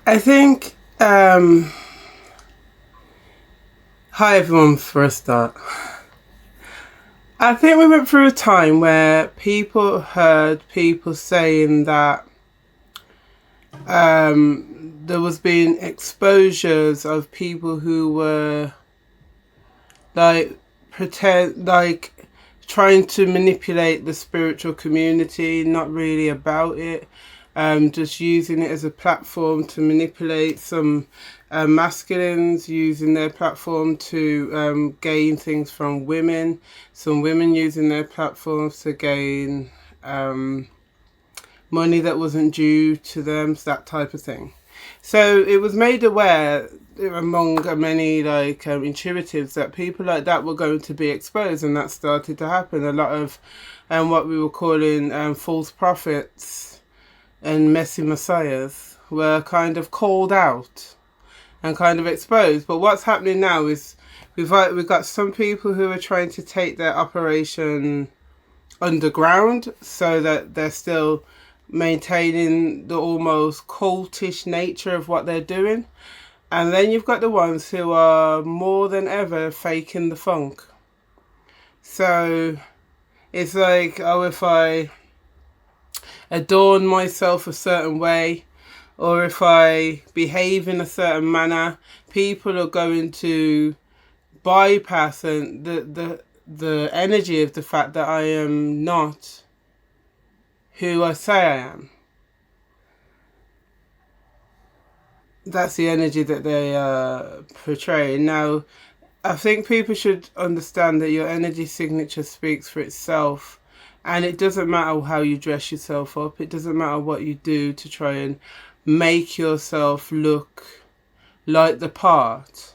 I think, hi everyone for a start. I think we went through a time where people heard people saying that there was being exposures of people who were like trying to manipulate the spiritual community, not really about it, just using it as a platform to manipulate some masculines, using their platform to gain things from women, some women using their platforms to gain money that wasn't due to them, that type of thing. So it was made aware among many intuitives that people like that were going to be exposed, and that started to happen. A lot of what we were calling false prophets and messy messiahs were kind of called out and kind of exposed. But what's happening now is we've got some people who are trying to take their operation underground so that they're still maintaining the almost cultish nature of what they're doing. And then you've got the ones who are more than ever faking the funk. So it's like, oh, if I adorn myself a certain way, or if I behave in a certain manner, people are going to bypass the energy of the fact that I am not who I say I am. That's the energy that they portray. Now, I think people should understand that your energy signature speaks for itself, and it doesn't matter how you dress yourself up. It doesn't matter what you do to try and make yourself look like the part.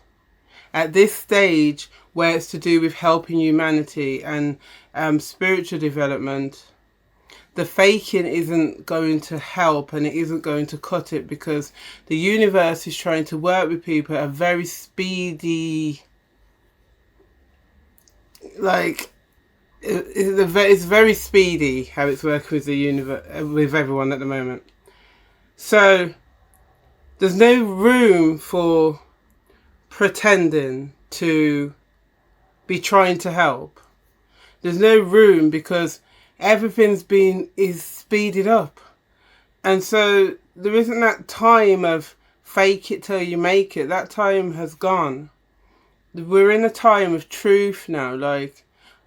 At this stage, where it's to do with helping humanity and spiritual development, the faking isn't going to help, and it isn't going to cut it, because the universe is trying to work with people at a very speedy, it's very speedy how it's working with the universe, with everyone at the moment. So there's no room for pretending to be trying to help. There's no room, because everything's is speeded up. And so there isn't that time of fake it till you make it. That time has gone. We're in a time of truth now. Like,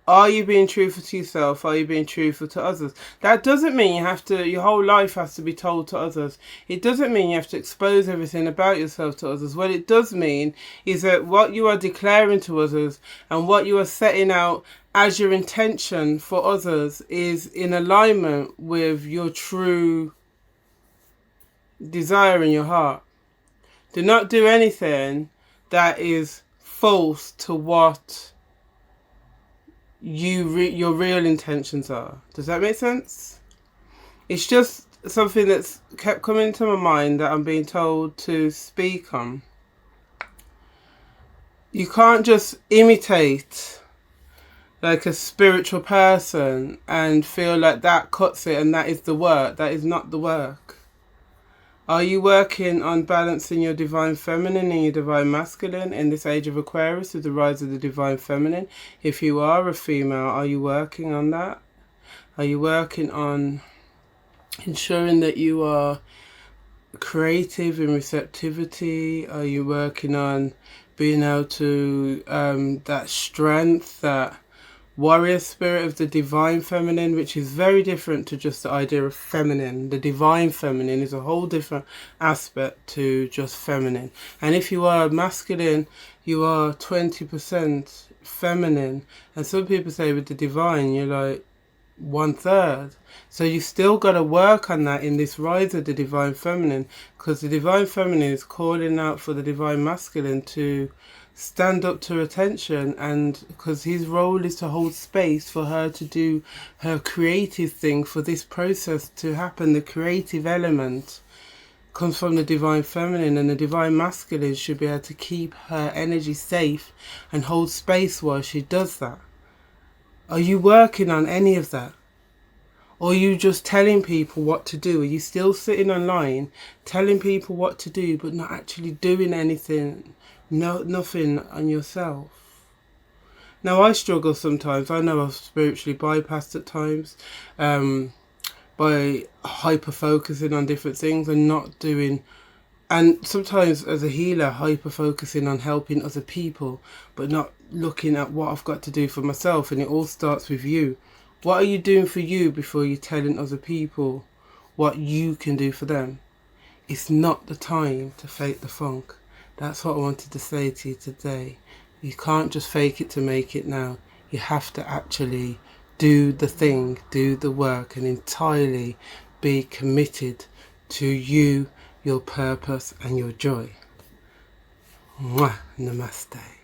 are you being truthful to yourself? Are you being truthful to others? That doesn't mean your whole life has to be told to others. It doesn't mean you have to expose everything about yourself to others. What it does mean is that what you are declaring to others and what you are setting out as your intention for others is in alignment with your true desire in your heart. Do not do anything that is false to what your real intentions are. Does that make sense? It's just something that's kept coming to my mind that I'm being told to speak on. You can't just imitate like a spiritual person and feel like that cuts it and that is the work. That is not the work. Are you working on balancing your divine feminine and your divine masculine in this age of Aquarius with the rise of the divine feminine? If you are a female, are you working on that? Are you working on ensuring that you are creative in receptivity? Are you working on being able to that strength, that warrior spirit of the divine feminine, which is very different to just the idea of feminine. The divine feminine is a whole different aspect to just feminine. And if you are masculine, you are 20% feminine. And some people say with the divine, you're like 1/3. So you still got to work on that in this rise of the divine feminine, because the divine feminine is calling out for the divine masculine to stand up to attention, and because his role is to hold space for her to do her creative thing, for this process to happen. The creative element comes from the divine feminine, and the divine masculine should be able to keep her energy safe and hold space while she does that. Are you working on any of that? Or are you just telling people what to do? Are you still sitting online telling people what to do but not actually doing anything, nothing on yourself? Now, I struggle sometimes. I know I've spiritually bypassed at times by hyper-focusing on different things and not doing... And sometimes as a healer, hyper-focusing on helping other people but not looking at what I've got to do for myself. And it all starts with you. What are you doing for you before you're telling other people what you can do for them? It's not the time to fake the funk. That's what I wanted to say to you today. You can't just fake it to make it now. You have to actually do the thing, do the work, and entirely be committed to you, your purpose and your joy. Mwah. Namaste.